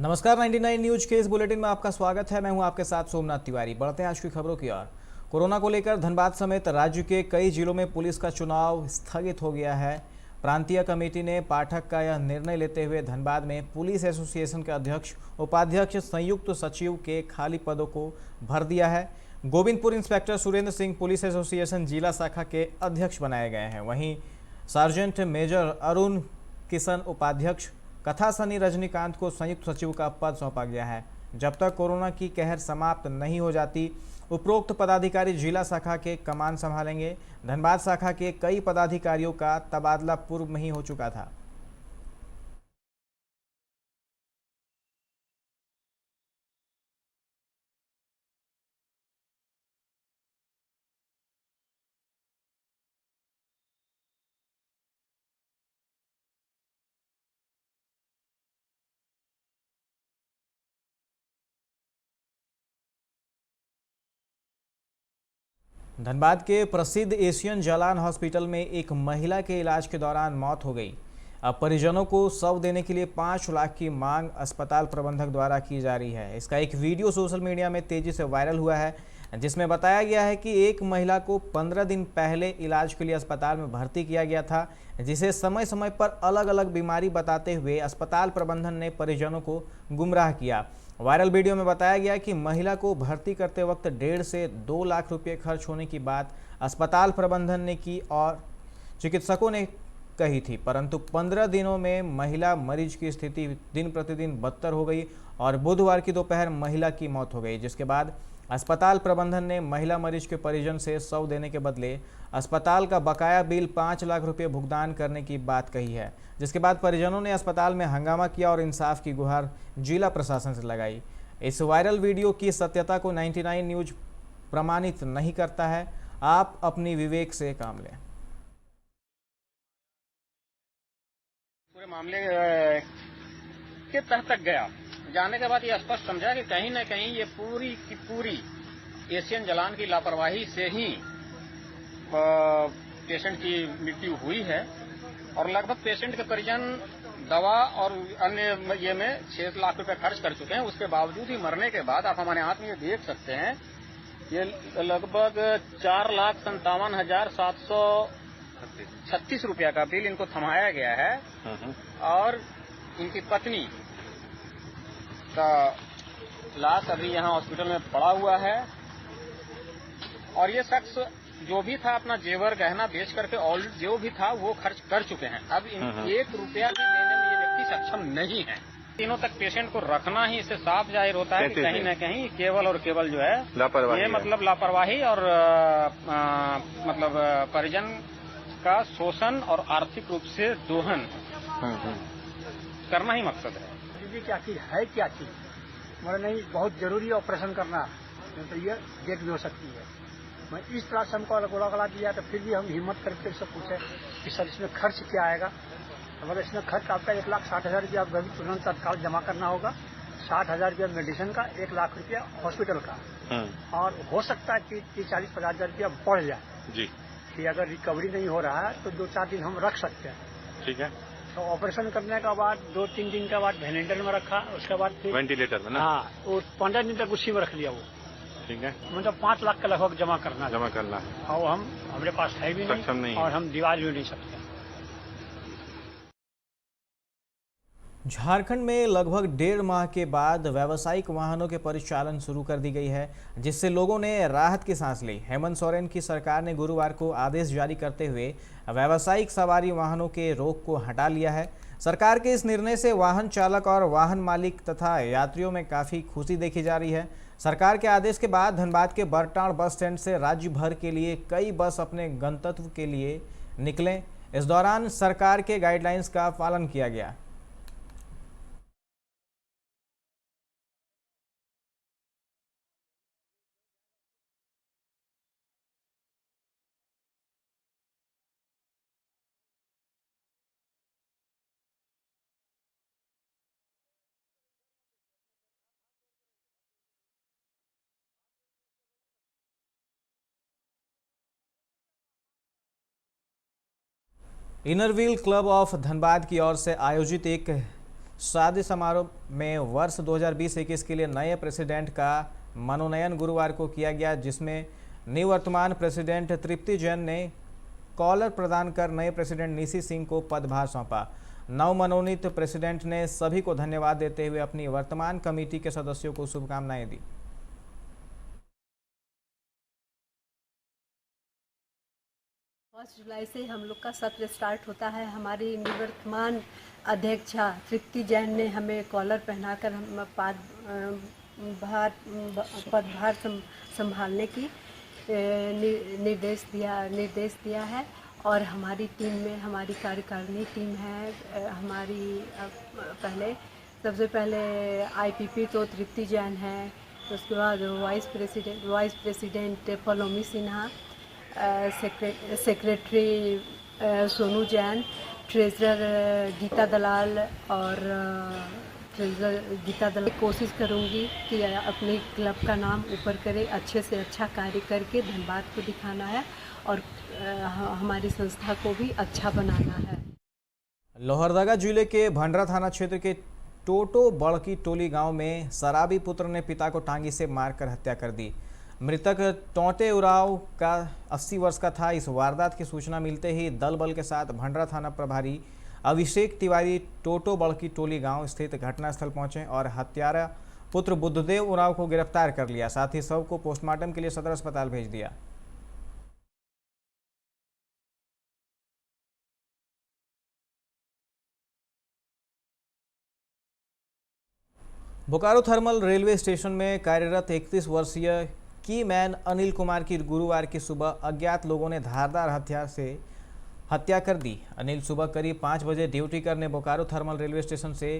नमस्कार 99 न्यूज के इस बुलेटिन में आपका स्वागत है। मैं हूं आपके साथ सोमनाथ तिवारी। बढ़ते हैं आज की खबरों की ओर। कोरोना को लेकर धनबाद समेत राज्य के कई जिलों में पुलिस का चुनाव स्थगित हो गया है। प्रांतीय कमेटी ने पाठक का यह निर्णय लेते हुए धनबाद में पुलिस एसोसिएशन के अध्यक्ष, उपाध्यक्ष, संयुक्त सचिव के खाली पदों को भर दिया है। Govindpur inspector Surendra Singh police association जिला शाखा के अध्यक्ष बनाए गए हैं। वहीं सार्जेंट मेजर अरुण किशन उपाध्यक्ष, कथा सनी रजनीकांत को संयुक्त सचिव का पद सौंपा गया है। जब तक कोरोना की कहर समाप्त नहीं हो जाती, उपरोक्त पदाधिकारी जिला शाखा के कमान संभालेंगे। धनबाद शाखा के कई पदाधिकारियों का तबादला पूर्व में ही हो चुका था। धनबाद के प्रसिद्ध एशियन जलान हॉस्पिटल में एक महिला के इलाज के दौरान मौत हो गई। अब परिजनों को शव देने के लिए 5 लाख की मांग अस्पताल प्रबंधक द्वारा की जा रही है। इसका एक वीडियो सोशल मीडिया में तेजी से वायरल हुआ है, जिसमें बताया गया है कि एक महिला को 15 दिन पहले इलाज के लिए अस्पताल में भर्ती किया गया था, जिसे समय समय पर अलग अलग बीमारी बताते हुए अस्पताल प्रबंधन ने परिजनों को गुमराह किया। वायरल वीडियो में बताया गया कि महिला को भर्ती करते वक्त 1.5 से 2 लाख रुपये खर्च होने की बात अस्पताल प्रबंधन ने की और चिकित्सकों ने कही थी, परंतु 15 दिनों में महिला मरीज की स्थिति दिन प्रतिदिन बदतर हो गई और बुधवार की दोपहर महिला की मौत हो गई, जिसके बाद अस्पताल प्रबंधन ने महिला मरीज के परिजन से शव देने के बदले अस्पताल का बकाया बिल 5 लाख रुपये भुगतान करने की बात कही है, जिसके बाद परिजनों ने अस्पताल में हंगामा किया और इंसाफ की गुहार जिला प्रशासन से लगाई। इस वायरल वीडियो की सत्यता को 99 न्यूज प्रमाणित नहीं करता है। आप अपनी विवेक से काम लें। पूरे मामले के तह तक गया, जाने के बाद ये स्पष्ट समझा कि कहीं न कहीं ये पूरी की पूरी एशियन जलान की लापरवाही से ही पेशेंट की मृत्यु हुई है और लगभग पेशेंट के परिजन दवा और अन्य ये में 6 लाख रुपए खर्च कर चुके हैं। उसके बावजूद ही मरने के बाद आप हमारे हाथ में ये देख सकते हैं, ये लगभग 4,57,736 रुपया का बिल इनको थमाया गया है और इनकी पत्नी का लाश अभी यहाँ हॉस्पिटल में पड़ा हुआ है। और ये शख्स जो भी था अपना जेवर गहना बेच करके ऑलरेडी जो भी था वो खर्च कर चुके हैं। अब 1 रुपया भी देने में ये व्यक्ति सक्षम नहीं है। दिनों तक पेशेंट को रखना ही इससे साफ जाहिर होता है कि कहीं न कहीं केवल और केवल जो है लापरवाही, ये मतलब लापरवाही और मतलब परिजन का शोषण और आर्थिक रूप से दोहन करना ही मकसद है। दीदी क्या चीज है, क्या चीज मगर नहीं, बहुत जरूरी ऑपरेशन करना, नहीं तो ये डेथ भी हो सकती है। मैं इस तरह से हमको गोला दिया तो फिर भी हम हिम्मत करके इससे पूछे कि सर इसमें खर्च क्या आएगा। अगर इसमें खर्च आपका 1,60,000 रुपया आपको तुरंत तत्काल जमा करना होगा, 60,000 रुपया मेडिसिन का, 1 लाख रुपया हॉस्पिटल का, और हो सकता है कि 30-40-50,000 रुपया बढ़ जाए जी, कि अगर रिकवरी नहीं हो रहा है तो 2-4 दिन हम रख सकते हैं। ठीक है, तो ऑपरेशन करने के बाद 2-3 दिन के बाद वेंटिलेटर में रखा, उसके बाद फिर वेंटिलेटर में ना, हाँ, वो 15 दिन तक उसी में रख लिया वो। ठीक है, मतलब 5 लाख का लगभग जमा करना है और हमारे पास है भी नहीं और हम दीवार भी नहीं सकते। झारखंड में लगभग 1.5 माह के बाद व्यावसायिक वाहनों के परिचालन शुरू कर दी गई है, जिससे लोगों ने राहत की सांस ली। हेमंत सोरेन की सरकार ने गुरुवार को आदेश जारी करते हुए व्यावसायिक सवारी वाहनों के रोक को हटा लिया है। सरकार के इस निर्णय से वाहन चालक और वाहन मालिक तथा यात्रियों में काफ़ी खुशी देखी जा रही है। सरकार के आदेश के बाद धनबाद के बरटाण बस स्टैंड से राज्य भर के लिए कई बस अपने गंतव्य के लिए निकले। इस दौरान सरकार के गाइडलाइंस का पालन किया गया। इनरव्हील क्लब ऑफ धनबाद की ओर से आयोजित एक शादी समारोह में वर्ष 2020-21 के लिए नए प्रेसिडेंट का मनोनयन गुरुवार को किया गया, जिसमें निवर्तमान प्रेसिडेंट तृप्ति जैन ने कॉलर प्रदान कर नए प्रेसिडेंट निशी सिंह को पदभार सौंपा। नवमनोनीत प्रेसिडेंट ने सभी को धन्यवाद देते हुए अपनी वर्तमान कमेटी के सदस्यों को शुभकामनाएं दी। 1 जुलाई से हम लोग का सत्र स्टार्ट होता है। हमारी निवर्तमान अध्यक्षा तृप्ति जैन ने हमें कॉलर पहनाकर हम पदभार संभालने की निर्देश दिया है। और हमारी टीम में हमारी कार्यकारिणी टीम है। हमारी सबसे पहले आईपीपी तो तृप्ति जैन है, उसके बाद vice president Palomi Sinha, secretary Sonu Jain, treasurer Geeta Dalal कोशिश करूंगी कि अपने क्लब का नाम ऊपर करे, अच्छे से अच्छा कार्य करके धनबाद को दिखाना है और हमारी संस्था को भी अच्छा बनाना है। लोहरदगा जिले के भंडरा थाना क्षेत्र के टोटो बड़की टोली गांव में शराबी पुत्र ने पिता को टांगी से मारकर हत्या कर दी। मृतक टोटे उराव का 80 वर्ष का था। इस वारदात की सूचना मिलते ही दल बल के साथ भंडरा थाना प्रभारी अभिषेक तिवारी टोटो बड़की टोली गांव स्थित घटनास्थल पहुंचे और हत्यारा पुत्र बुद्धदेव उराव को गिरफ्तार कर लिया। साथ ही शव को पोस्टमार्टम के लिए सदर अस्पताल भेज दिया। बोकारो थर्मल रेलवे स्टेशन में कार्यरत 31 वर्षीय की मैन अनिल कुमार की गुरुवार की सुबह अज्ञात लोगों ने धारदार हथियार से हत्या कर दी। अनिल सुबह करीब 5 बजे ड्यूटी करने बोकारो थर्मल रेलवे स्टेशन से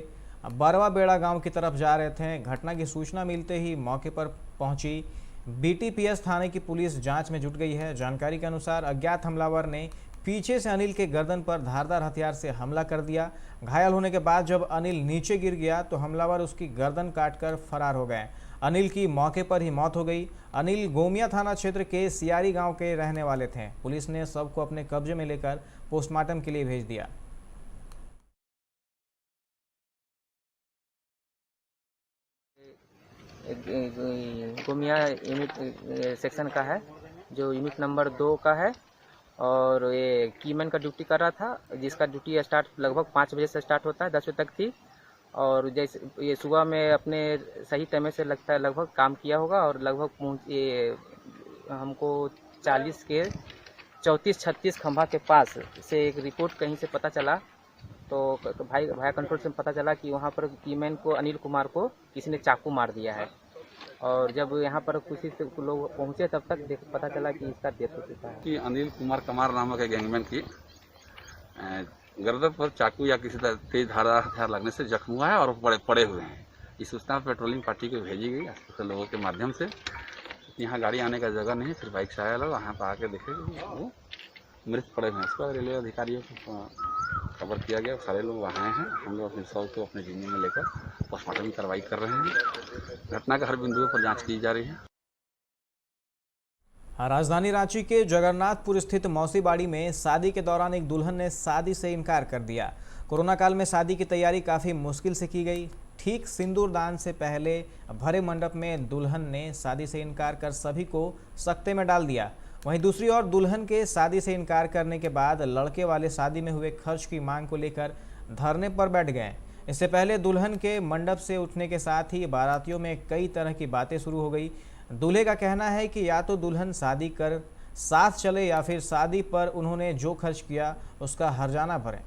बरवा बेड़ा गांव की तरफ जा रहे थे। घटना की सूचना मिलते ही मौके पर पहुंची बीटीपीएस थाने की पुलिस जांच में जुट गई है। जानकारी के अनुसार अज्ञात हमलावर ने पीछे से अनिल के गर्दन पर धारदार हथियार से हमला कर दिया। घायल होने के बाद जब अनिल नीचे गिर गया तो हमलावर उसकी गर्दन काटकर फरार हो गए। अनिल की मौके पर ही मौत हो गई। अनिल गोमिया थाना क्षेत्र के सियारी गांव के रहने वाले थे। पुलिस ने शव को अपने कब्जे में लेकर पोस्टमार्टम के लिए भेज दिया। गोमिया यूनिट सेक्शन का है, जो यूनिट नंबर 2 का है और ये कीमैन का ड्यूटी कर रहा था, जिसका ड्यूटी स्टार्ट लगभग 5 बजे से स्टार्ट होता है, 10 बजे तक थी। और जैसे ये सुबह में अपने सही समय से लगता है लगभग काम किया होगा और लगभग ये हमको 40 के 34-36 खंभा के पास से एक रिपोर्ट कहीं से पता चला। तो भाया कंट्रोल से पता चला कि वहाँ पर कीमैन को अनिल कुमार को किसी ने चाकू मार दिया है। और जब यहाँ पर कुछ लोग पहुँचे तब तक पता चला कि इसका डेथ हो चुका है। कि अनिल कुमार कमार नामक एक गैंगमैन की गर्दन पर चाकू या किसी तेज धारदार हथियार लगने से जख्म हुआ है और पड़े हुए हैं। इस सूचना पेट्रोलिंग पार्टी को भेजी गई अस्पताल लोगों के माध्यम से। यहाँ गाड़ी आने का जगह नहीं, फिर बाइक से आया लोग वहाँ पर आके देखे वो मृत पड़े हुए हैं। इसको रेलवे अधिकारियों को खबर किया गया, सारे लोग वहाँ हैं। हम लोग अपने शव को अपने जिम्मे में लेकर पोस्टमार्टम की कार्रवाई कर रहे हैं। घटना का हर बिंदुओं पर जांच की जा रही है। राजधानी रांची के जगन्नाथपुर स्थित मौसीबाड़ी में शादी के दौरान एक दुल्हन ने शादी से इनकार कर दिया। कोरोना काल में शादी की तैयारी काफ़ी मुश्किल से की गई। ठीक सिंदूर दान से पहले भरे मंडप में दुल्हन ने शादी से इनकार कर सभी को सकते में डाल दिया। वहीं दूसरी ओर दुल्हन के शादी से इनकार करने के बाद लड़के वाले शादी में हुए खर्च की मांग को लेकर धरने पर बैठ गए। इससे पहले दुल्हन के मंडप से उठने के साथ ही बारातियों में कई तरह की बातें शुरू हो गई। दूल्हे का कहना है कि या तो दुल्हन शादी कर साथ चले या फिर शादी पर उन्होंने जो खर्च किया उसका हर्जाना भरें।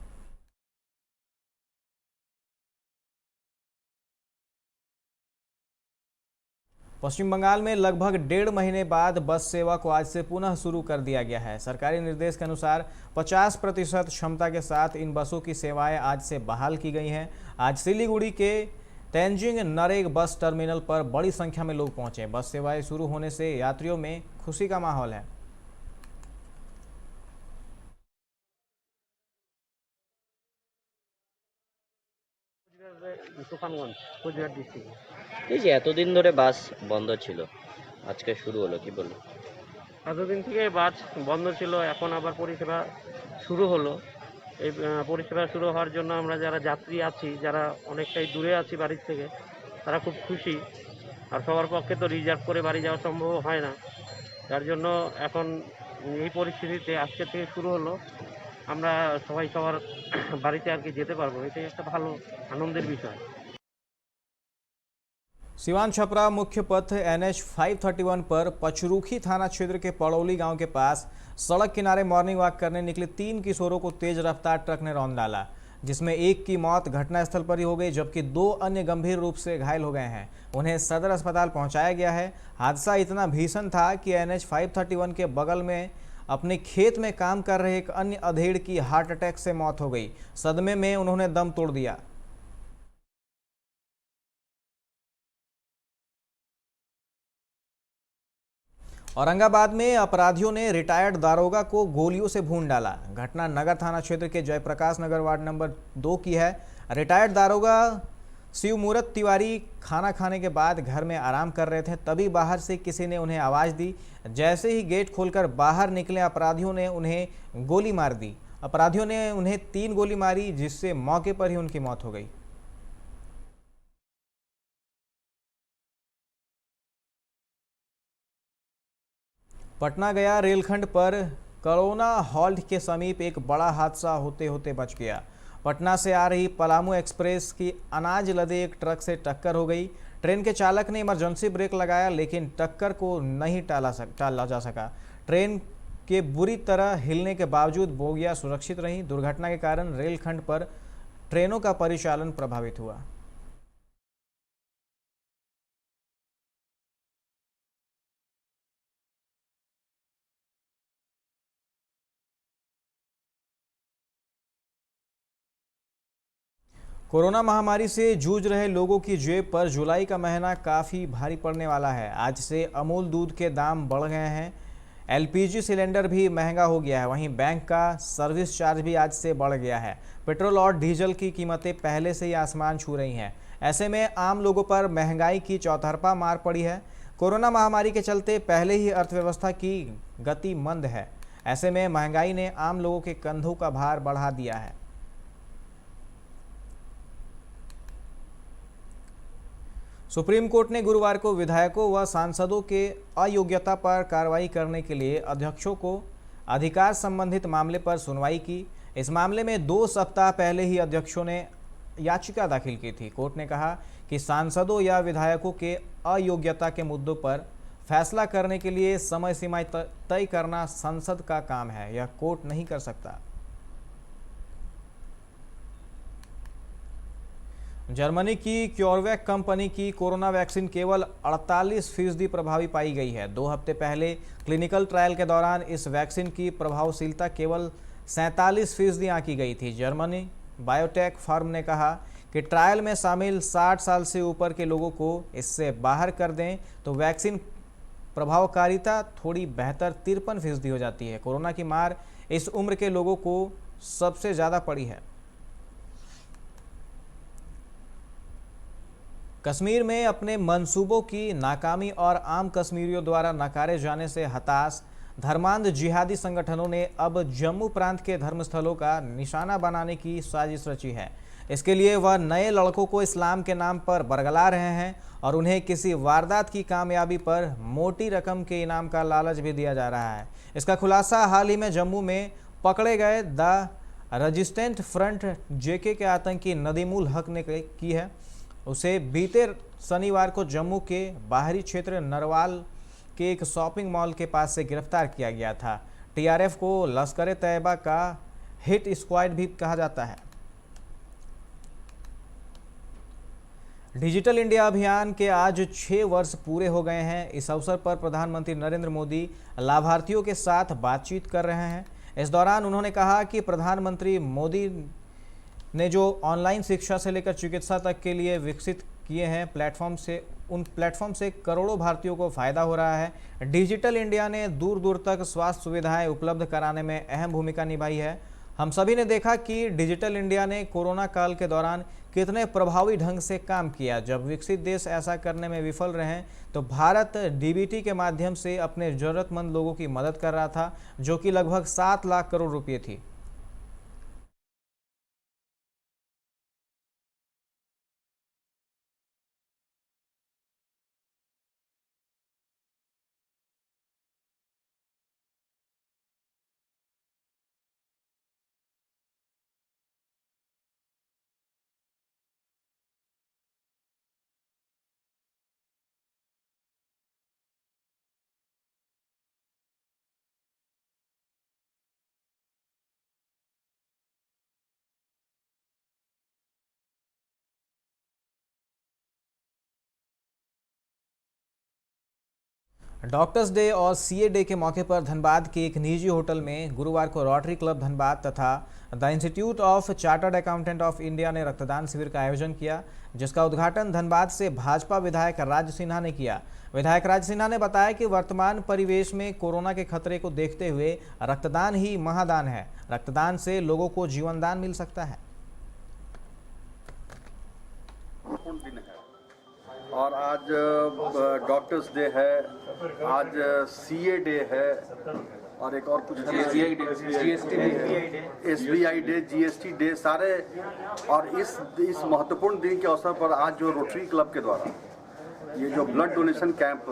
पश्चिम बंगाल में लगभग 1.5 महीने बाद बस सेवा को आज से पुनः शुरू कर दिया गया है। सरकारी निर्देश के अनुसार 50% क्षमता के साथ इन बसों की सेवाएं आज से बहाल की गई हैं। आज सिलीगुड़ी के तेंजिंग नरेग बस टर्मिनल पर बड़ी संख्या में लोग पहुंचे। बस सेवाएं शुरू होने से यात्रियों में खुशी का माहौल है। এই যে এতদিন ধরে বাস বন্ধ ছিল, আজকে শুরু হলো, কি বলবো? এতদিন থেকে বাস বন্ধ ছিল, এখন আবার পরিষেবা শুরু হলো। এই পরিষেবা শুরু হওয়ার জন্য আমরা যারা যাত্রী আছি, যারা অনেকটাই দূরে আছি বাড়ির থেকে, তারা খুব খুশি। আর সবার পক্ষে তো রিজার্ভ করে বাড়ি যাওয়া সম্ভব হয় না, যার জন্য এখন এই পরিস্থিতিতে আজকে থেকে শুরু হলো, আমরা সবাই সবার বাড়িতে আর কি যেতে পারবো। এটাই একটা ভালো আনন্দের বিষয়। सिवान छपरा मुख्य पथ NH 531 पर पचरूखी थाना क्षेत्र के पड़ौली गांव के पास सड़क किनारे मॉर्निंग वॉक करने निकले 3 किशोरों को तेज रफ्तार ट्रक ने रौंद डाला, जिसमें एक की मौत घटनास्थल पर ही हो गई, जबकि 2 अन्य गंभीर रूप से घायल हो गए हैं। उन्हें सदर अस्पताल पहुंचाया गया है। हादसा इतना भीषण था कि NH 531 के बगल में अपने खेत में काम कर रहे एक अन्य अधेड़ की हार्ट अटैक से मौत हो गई। सदमे में उन्होंने दम तोड़ दिया। औरंगाबाद में अपराधियों ने रिटायर्ड दारोगा को गोलियों से भून डाला। घटना नगर थाना क्षेत्र के जयप्रकाश नगर वार्ड नंबर 2 की है। रिटायर्ड दारोगा शिवमूर्त तिवारी खाना खाने के बाद घर में आराम कर रहे थे, तभी बाहर से किसी ने उन्हें आवाज़ दी। जैसे ही गेट खोलकर बाहर निकले अपराधियों ने उन्हें गोली मार दी। अपराधियों ने उन्हें 3 गोली मारी, जिससे मौके पर ही उनकी मौत हो गई। पटना गया रेलखंड पर करोना हॉल्ट के समीप एक बड़ा हादसा होते होते बच गया। पटना से आ रही पलामू एक्सप्रेस की अनाज लदे एक ट्रक से टक्कर हो गई। ट्रेन के चालक ने इमरजेंसी ब्रेक लगाया, लेकिन टक्कर को नहीं टाला जा सका। ट्रेन के बुरी तरह हिलने के बावजूद बोगियां सुरक्षित रहीं। दुर्घटना के कारण रेलखंड पर ट्रेनों का परिचालन प्रभावित हुआ। कोरोना महामारी से जूझ रहे लोगों की जेब पर जुलाई का महीना काफ़ी भारी पड़ने वाला है। आज से अमूल दूध के दाम बढ़ गए हैं। LPG सिलेंडर भी महंगा हो गया है। वहीं बैंक का सर्विस चार्ज भी आज से बढ़ गया है। पेट्रोल और डीजल की कीमतें पहले से ही आसमान छू रही हैं। ऐसे में आम लोगों पर महंगाई की चौतरफा मार पड़ी है। कोरोना महामारी के चलते पहले ही अर्थव्यवस्था की गति मंद है। ऐसे में महंगाई ने आम लोगों के कंधों का भार बढ़ा दिया है। सुप्रीम कोर्ट ने गुरुवार को विधायकों व सांसदों के अयोग्यता पर कार्रवाई करने के लिए अध्यक्षों को अधिकार संबंधित मामले पर सुनवाई की। इस मामले में 2 सप्ताह पहले ही अध्यक्षों ने याचिका दाखिल की थी। कोर्ट ने कहा कि सांसदों या विधायकों के अयोग्यता के मुद्दों पर फैसला करने के लिए समय सीमा तय करना संसद का काम है, यह कोर्ट नहीं कर सकता। जर्मनी की क्योरवैक कंपनी की कोरोना वैक्सीन केवल 48% प्रभावी पाई गई है। 2 हफ्ते पहले क्लिनिकल ट्रायल के दौरान इस वैक्सीन की प्रभावशीलता केवल 47% आंकी गई थी। जर्मनी बायोटेक फर्म ने कहा कि ट्रायल में शामिल 60 साल से ऊपर के लोगों को इससे बाहर कर दें तो वैक्सीन प्रभावकारिता थोड़ी बेहतर 53% हो जाती है। कोरोना की मार इस उम्र के लोगों को सबसे ज़्यादा पड़ी है। कश्मीर में अपने मंसूबों की नाकामी और आम कश्मीरियों द्वारा नकारे जाने से हताश धर्मांध जिहादी संगठनों ने अब जम्मू प्रांत के धर्मस्थलों का निशाना बनाने की साजिश रची है। इसके लिए वह नए लड़कों को इस्लाम के नाम पर बरगला रहे हैं और उन्हें किसी वारदात की कामयाबी पर मोटी रकम के इनाम का लालच भी दिया जा रहा है। इसका खुलासा हाल ही में जम्मू में पकड़े गए द रेजिस्टेंट फ्रंट JK के आतंकी नदीमुल हक ने की है। उसे बीते शनिवार को जम्मू के बाहरी क्षेत्र नरवाल के एक शॉपिंग मॉल के पास से गिरफ्तार किया गया था। TRF को लश्कर तैयबा का हिट स्क्वाड भी कहा जाता है। डिजिटल इंडिया अभियान के आज 6 वर्ष पूरे हो गए हैं। इस अवसर पर प्रधानमंत्री नरेंद्र मोदी लाभार्थियों के साथ बातचीत कर रहे हैं। इस दौरान उन्होंने कहा कि प्रधानमंत्री मोदी ने जो ऑनलाइन शिक्षा से लेकर चिकित्सा तक के लिए विकसित किए हैं उन प्लेटफॉर्म से करोड़ों भारतीयों को फायदा हो रहा है। डिजिटल इंडिया ने दूर दूर तक स्वास्थ्य सुविधाएं उपलब्ध कराने में अहम भूमिका निभाई है। हम सभी ने देखा कि डिजिटल इंडिया ने कोरोना काल के दौरान कितने प्रभावी ढंग से काम किया। जब विकसित देश ऐसा करने में विफल रहे तो भारत DBT के माध्यम से अपने जरूरतमंद लोगों की मदद कर रहा था, जो कि लगभग 7 लाख करोड़ रुपये थी। डॉक्टर्स डे और सीए डे के मौके पर धनबाद के एक निजी होटल में गुरुवार को रोटरी क्लब धनबाद तथा the institute of chartered accountant of India ने रक्तदान शिविर का आयोजन किया, जिसका उद्घाटन धनबाद से भाजपा विधायक राज सिन्हा ने किया। विधायक राज सिन्हा ने बताया कि वर्तमान परिवेश में कोरोना के खतरे को देखते हुए रक्तदान ही महादान है। रक्तदान से लोगों को जीवन दान मिल सकता है। और आज डॉक्टर्स डे है, आज सीए डे है और एक और कुछ SBI डे, GST डे, सारे। और इस महत्वपूर्ण दिन के अवसर पर आज जो रोटरी क्लब के द्वारा ये जो ब्लड डोनेशन कैंप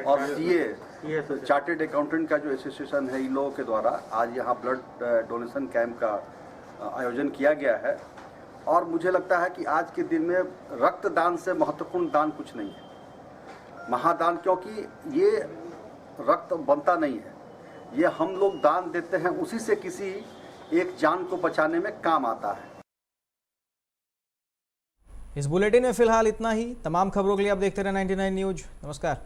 और CA चार्टर्ड अकाउंटेंट का जो एसोसिएशन है, इन लोगों के द्वारा आज यहाँ ब्लड डोनेशन कैंप का आयोजन किया गया है। और मुझे लगता है कि आज के दिन में रक्तदान से महत्वपूर्ण दान कुछ नहीं है, महादान, क्योंकि ये रक्त बनता नहीं है, ये हम लोग दान देते हैं, उसी से किसी एक जान को बचाने में काम आता है। इस बुलेटिन में फिलहाल इतना ही। तमाम खबरों के लिए आप देखते रहे 99 न्यूज। नमस्कार।